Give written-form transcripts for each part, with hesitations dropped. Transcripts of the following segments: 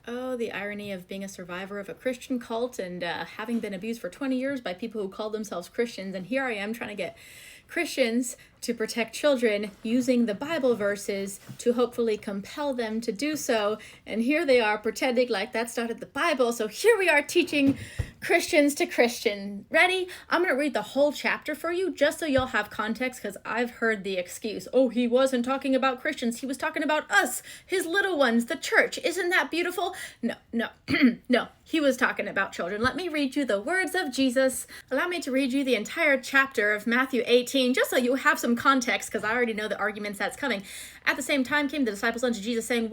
Oh, the irony of being a survivor of a Christian cult and having been abused for 20 years by people who call themselves Christians. And here I am trying to get Christians to protect children using the Bible verses to hopefully compel them to do so. And here they are pretending like that's not in the Bible. So here we are teaching Christians to Christian. Ready? I'm going to read the whole chapter for you just so you'll have context, because I've heard the excuse, oh, he wasn't talking about Christians. He was talking about us, his little ones, the church. Isn't that beautiful? No, no, no. He was talking about children. Let me read you the words of Jesus. Allow me to read you the entire chapter of Matthew 18, just so you have some context, because I already know the arguments that's coming. At the same time came the disciples unto Jesus, saying,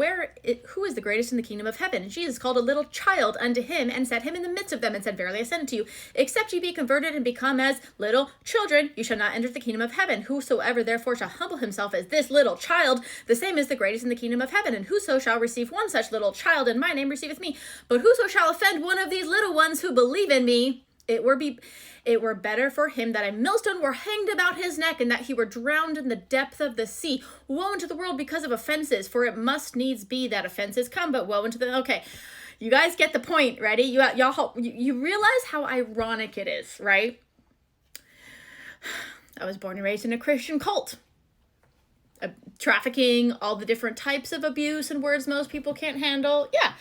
who is the greatest in the kingdom of heaven? And Jesus called a little child unto him, and set him in the midst of them, and said, verily I say unto you, except ye be converted and become as little children, you shall not enter the kingdom of heaven. Whosoever therefore shall humble himself as this little child, the same is the greatest in the kingdom of heaven. And whoso shall receive one such little child in my name receiveth me. But whoso shall offend one of these little ones who believe in me, it were better for him that a millstone were hanged about his neck, and that he were drowned in the depth of the sea. Woe unto the world because of offenses, for it must needs be that offenses come, but woe unto them. Okay, you guys get the point. Ready? You realize how ironic it is, right? I was born and raised in a Christian cult. Trafficking, all the different types of abuse and words most people can't handle. Yeah,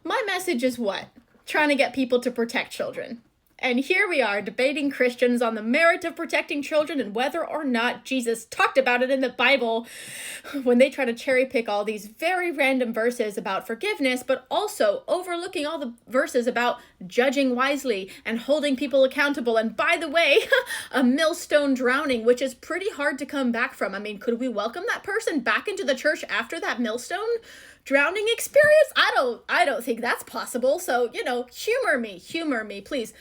my message is what? Trying to get people to protect children. And here we are debating Christians on the merit of protecting children and whether or not Jesus talked about it in the Bible, when they try to cherry pick all these very random verses about forgiveness, but also overlooking all the verses about judging wisely and holding people accountable. And by the way, a millstone drowning, which is pretty hard to come back from. I mean, could we welcome that person back into the church after that millstone drowning experience? I don't think that's possible. So, humor me, please.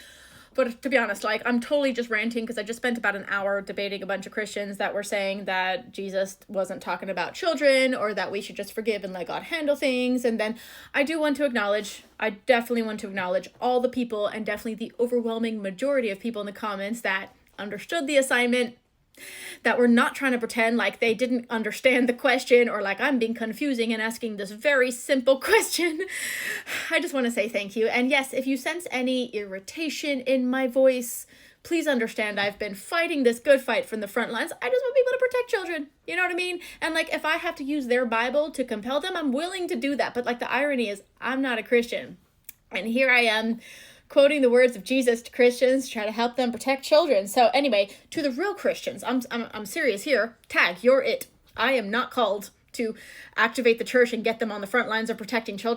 But to be honest, I'm totally just ranting, because I just spent about an hour debating a bunch of Christians that were saying that Jesus wasn't talking about children, or that we should just forgive and let God handle things. And then I definitely want to acknowledge all the people, and definitely the overwhelming majority of people in the comments that understood the assignment, that were not trying to pretend like they didn't understand the question, or like I'm being confusing and asking this very simple question. I just want to say thank you. And yes, if you sense any irritation in my voice, please understand I've been fighting this good fight from the front lines. I just want people to protect children. You know what I mean? And if I have to use their Bible to compel them, I'm willing to do that. But the irony is I'm not a Christian. And here I am quoting the words of Jesus to Christians to try to help them protect children. So anyway, to the real Christians, I'm serious here. Tag, you're it. I am not called to activate the church and get them on the front lines of protecting children.